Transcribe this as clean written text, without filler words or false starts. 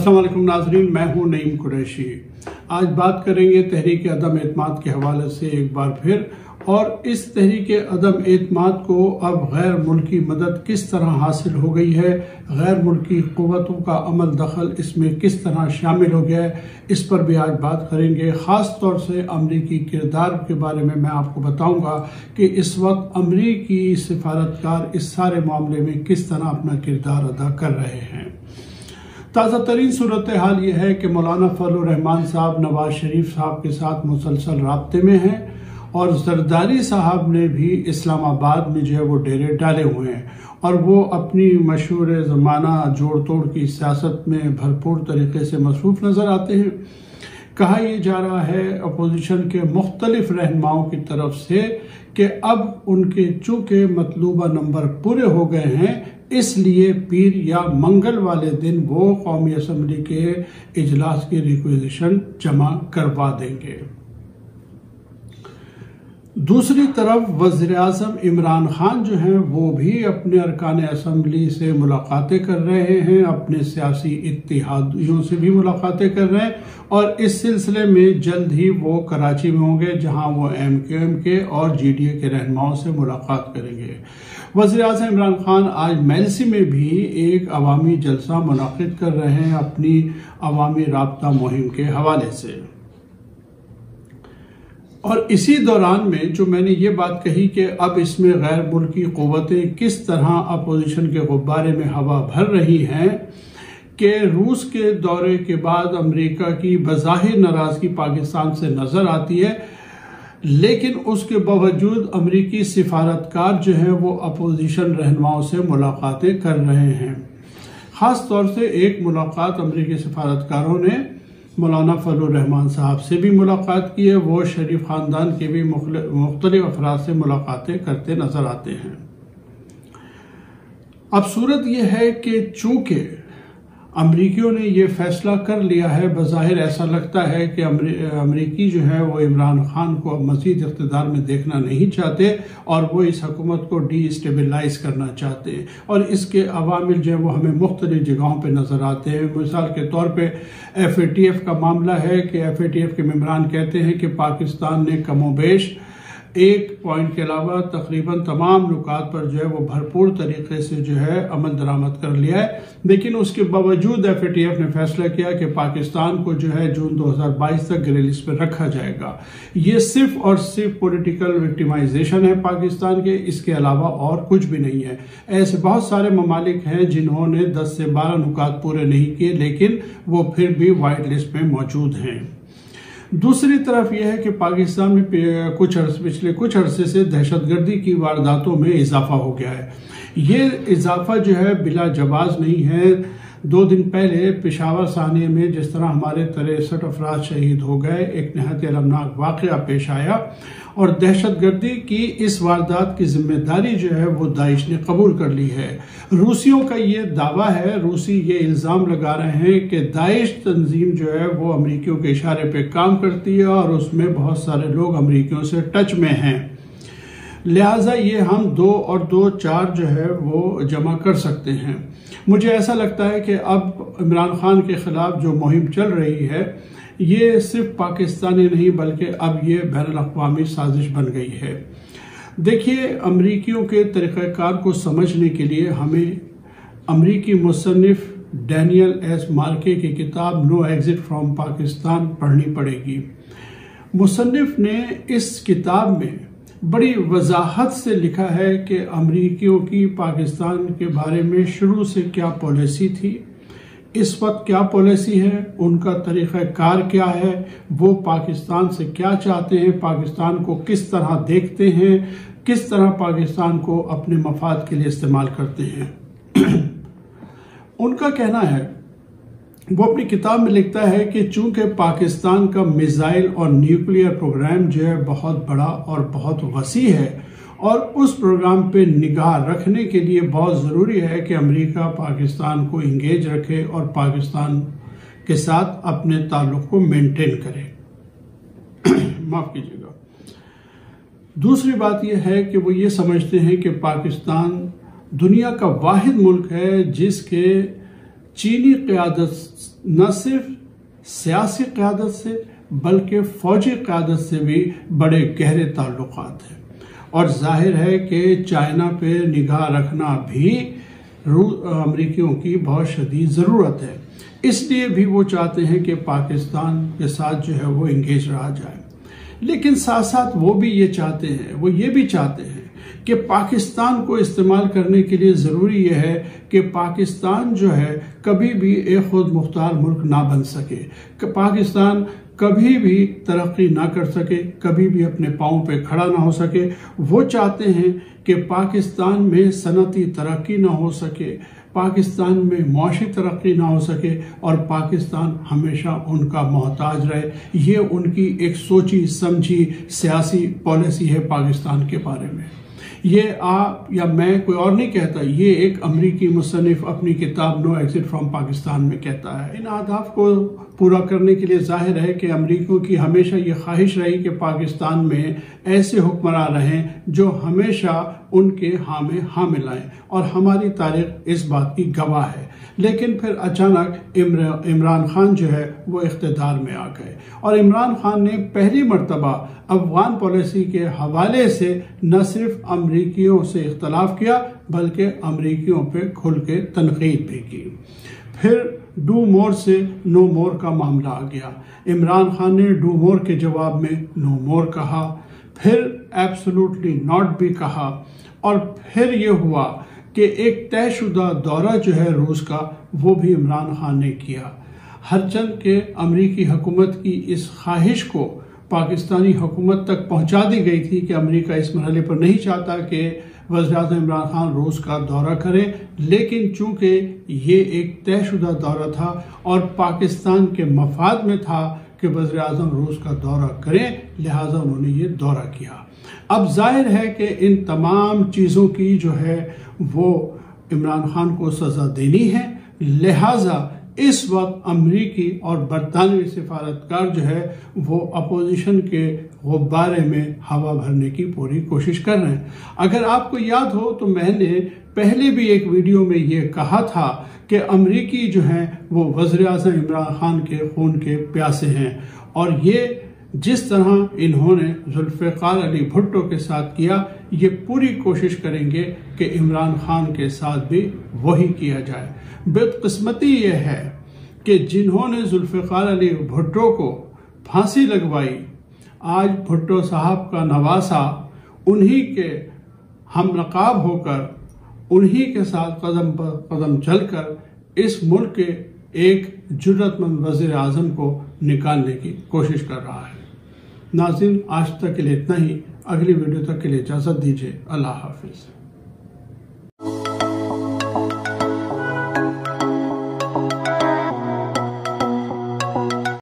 अस्सलाम वालेकुम नाज़रीन, मैं हूं नईम कुरैशी। आज बात करेंगे तहरीक अदम एतमाद के हवाले से एक बार फिर, और इस तहरीक अदम एतमाद को अब गैर मुल्की मदद किस तरह हासिल हो गई है, गैर मुल्की क़ुव्वतों का अमल दखल इसमें किस तरह शामिल हो गया है, इस पर भी आज बात करेंगे। ख़ास तौर से अमरीकी किरदार के बारे में मैं आपको बताऊंगा कि इस वक्त अमरीकी सिफारतकार इस सारे मामले में किस तरह अपना किरदार अदा कर रहे हैं। ताज़ा तरीन सूरत हाल ये है कि मौलाना फजलुर रहमान साहब नवाज शरीफ साहब के साथ मुसलसल राब्ते में हैं, और जरदारी साहब ने भी इस्लामाबाद में जो है वो डेरे डाले हुए हैं, और वो अपनी मशहूर ज़माना जोड़ तोड़ की सियासत में भरपूर तरीके से मसरूफ़ नज़र आते हैं। कहा यह जा रहा है अपोजिशन के मुख्तलिफ रहनुमाओं की तरफ से कि अब उनके चूँकि मतलूबा नंबर पूरे हो गए हैं, इसलिए पीर या मंगल वाले दिन वो कौमी असम्बली के इजलास की रिक्वेजिशन जमा करवा देंगे। दूसरी तरफ वज़ीर आज़म इमरान खान जो हैं वो भी अपने अरकान असम्बली से मुलाकातें कर रहे हैं, अपने सियासी इत्तेहादियों से भी मुलाकातें कर रहे हैं, और इस सिलसिले में जल्द ही वो कराची में होंगे, जहां वो MKM के और GDA के रहनुमाओं से मुलाकात करेंगे। वज़ीर आज़म इमरान खान आज मेलसी में भी एक अवामी जलसा मुनाकिद कर रहे हैं अपनी अवामी राब्ता मुहिम के हवाले से। और इसी दौरान में जो मैंने ये बात कही कि अब इसमें गैर मुल्की क़ुव्वतें किस तरह अपोजिशन के गुब्बारे में हवा भर रही हैं कि रूस के दौरे के बाद अमेरिका की बज़ाहिर नाराज़गी पाकिस्तान से नज़र आती है, लेकिन उसके बावजूद अमेरिकी सिफारतकार जो हैं वो अपोजिशन रहनुमाओं से मुलाकातें कर रहे हैं। ख़ास तौर से एक मुलाकात अमेरिकी सिफारतकारों ने मौलाना फजलुर रहमान साहब से भी मुलाकात की है। वो शरीफ ख़ानदान के भी मुख्तलिफ अफराद से मुलाकातें करते नज़र आते हैं। अब सूरत यह है कि चूँकि अमरीकियों ने यह फैसला कर लिया है, बज़ाहिर ऐसा लगता है कि अमरीकी जो है वो इमरान खान को अब मज़ीद इक़्तिदार में देखना नहीं चाहते, और वो इस हुकूमत को डीस्टेबलाइज करना चाहते हैं, और इसके अवामिल जो है वो हमें मुख्तलिफ जगहों पे नज़र आते हैं। मिसाल के तौर पे FATF का मामला है कि FATF के मेंबरान कहते हैं कि पाकिस्तान ने कमोबेश एक पॉइंट के अलावा तकरीबन तमाम नुकात पर जो है वो भरपूर तरीके से जो है अमल दरामद कर लिया है, लेकिन उसके बावजूद FATF ने फैसला किया कि पाकिस्तान को जो है जून 2022 तक ग्रे लिस्ट पर रखा जाएगा। ये सिर्फ और सिर्फ पॉलिटिकल विक्टिमाइजेशन है पाकिस्तान के, इसके अलावा और कुछ भी नहीं है। ऐसे बहुत सारे ममालिक हैं जिन्होंने 10 से 12 नुकात पूरे नहीं किए, लेकिन वो फिर भी वाइट लिस्ट में मौजूद हैं। दूसरी तरफ यह है कि पाकिस्तान में पिछले कुछ अरसे से दहशतगर्दी की वारदातों में इजाफा हो गया है। ये इजाफा जो है बिला जवाज नहीं है। 2 दिन पहले पेशावर सानिया में जिस तरह हमारे 63 अफराद शहीद हो गए, एक नहायत अलमनाक वाक़या पेश आया, और दहशतगर्दी की इस वारदात की जिम्मेदारी जो है वो दाइश ने कबूल कर ली है। रूसियों का ये दावा है, रूसी ये इल्ज़ाम लगा रहे हैं कि दाइश तंजीम जो है वो अमरीकियों के इशारे पे काम करती है, और उसमें बहुत सारे लोग अमरीकियों से टच में हैं, लिहाजा ये हम 2 और 2 4 जो है वो जमा कर सकते हैं। मुझे ऐसा लगता है कि अब इमरान खान के खिलाफ जो मुहिम चल रही है ये सिर्फ पाकिस्तानी नहीं बल्कि अब ये बैनुल-अक़वामी साजिश बन गई है। देखिए, अमरीकियों के तरीक़ाकार को समझने के लिए हमें अमरीकी मुसन्निफ डैनियल एस मार्के की किताब नो एग्जिट फ्रॉम पाकिस्तान पढ़नी पड़ेगी। मुसन्निफ ने इस किताब में बड़ी वजाहत से लिखा है कि अमरीकियों की पाकिस्तान के बारे में शुरू से क्या पॉलिसी थी, इस वक्त क्या पॉलिसी है, उनका तरीक़ाकार क्या है, वो पाकिस्तान से क्या चाहते हैं, पाकिस्तान को किस तरह देखते हैं, किस तरह पाकिस्तान को अपने मफाद के लिए इस्तेमाल करते हैं। उनका कहना है, वो अपनी किताब में लिखता है कि चूंकि पाकिस्तान का मिसाइल और न्यूक्लियर प्रोग्राम जो है बहुत बड़ा और बहुत वसी है, और उस प्रोग्राम पे निगाह रखने के लिए बहुत ज़रूरी है कि अमेरिका पाकिस्तान को इंगेज रखे और पाकिस्तान के साथ अपने ताल्लुक़ को मेंटेन करे। माफ़ कीजिएगा। दूसरी बात यह है कि वो ये समझते हैं कि पाकिस्तान दुनिया का वाहिद मुल्क है जिसके चीनी क़यादत न सिर्फ सियासी क़यादत से बल्कि फौजी क़यादत से भी बड़े गहरे ताल्लुकात हैं, और जाहिर है कि चाइना पे निगाह रखना भी अमरीकियों की बहुत शदीद ज़रूरत है। इसलिए भी वो चाहते हैं कि पाकिस्तान के साथ जो है वो इंगेज रहा जाए, लेकिन साथ साथ वो ये भी चाहते हैं कि पाकिस्तान को इस्तेमाल करने के लिए ज़रूरी यह है कि पाकिस्तान जो है कभी भी एक खुद मुख्तार मुल्क ना बन सके, कि पाकिस्तान कभी भी तरक्की ना कर सके, कभी भी अपने पाँव पे खड़ा ना हो सके। वो चाहते हैं कि पाकिस्तान में सनती तरक्की ना हो सके, पाकिस्तान में मुआशी तरक्की ना हो सके, और पाकिस्तान हमेशा उनका मोहताज रहे। ये उनकी एक सोची समझी सियासी पॉलिसी है पाकिस्तान के बारे में। ये आप या मैं, कोई और नहीं कहता, ये एक अमरीकी मुसन्निफ अपनी किताब नो एग्जिट फ्रॉम पाकिस्तान में कहता है। इन अहदाफ को पूरा करने के लिए जाहिर है कि अमरीकियों की हमेशा ये ख्वाहिश रही कि पाकिस्तान में ऐसे हुक्मरान रहें जो हमेशा उनके हाँ में हाँ मिलाएं, और हमारी तारीख इस बात की गवाह है। लेकिन फिर अचानक इमरान खान जो है वो इख्तिदार में आ गए, और इमरान खान ने पहली मर्तबा अफगान पॉलिसी के हवाले से न सिर्फ अमरीकियों से इख्तलाफ किया बल्कि अमरीकियों पे खुल के तनकीद भी की। फिर डू मोर से नो मोर का मामला आ गया। इमरान खान ने डू मोर के जवाब में नो मोर कहा, फिर एब्सोल्युटली नॉट भी कहा, और फिर ये हुआ कि एक तयशुदा दौरा जो है रूस का वो भी इमरान खान ने किया। हरचंद के अमरीकी हुकूमत की इस ख्वाहिश को पाकिस्तानी हुकूमत तक पहुंचा दी गई थी कि अमरीका इस मरहले पर नहीं चाहता कि वज़ीर-ए-आज़म इमरान खान रूस का दौरा करें, लेकिन चूंकि ये एक तयशुदा दौरा था और पाकिस्तान के मफाद में था कि वज़ीर-ए-आज़म रूस का दौरा करें, लिहाजा उन्होंने ये दौरा किया। अब जाहिर है कि इन तमाम चीज़ों की जो है वो इमरान खान को सज़ा देनी है, लिहाजा इस वक्त अमरीकी और बरतानवी सिफारतकार जो है वो अपोजिशन के गुब्बारे में हवा भरने की पूरी कोशिश कर रहे हैं। अगर आपको याद हो तो मैंने पहले भी एक वीडियो में ये कहा था कि अमरीकी जो हैं वो वज़ीर-ए-आज़म इमरान खान के खून के प्यासे हैं, और ये जिस तरह इन्होंने जुल्फ़िकार अली भुट्टो के साथ किया, ये पूरी कोशिश करेंगे कि इमरान खान के साथ भी वही किया जाए। बदकिस्मती ये है कि जिन्होंने जुल्फ़िकार अली भुट्टो को फांसी लगवाई, आज भुट्टो साहब का नवासा उन्हीं के हम नकाब होकर, उन्हीं के साथ कदम पर कदम चलकर इस मुल्क के एक जुर्रतमंद वज़ीर-ए-आज़म को निकालने की कोशिश कर रहा है। नाज़रीन, आज तक के लिए इतना ही। अगली वीडियो तक के लिए इजाज़त दीजिए। अल्लाह हाफ़िज़।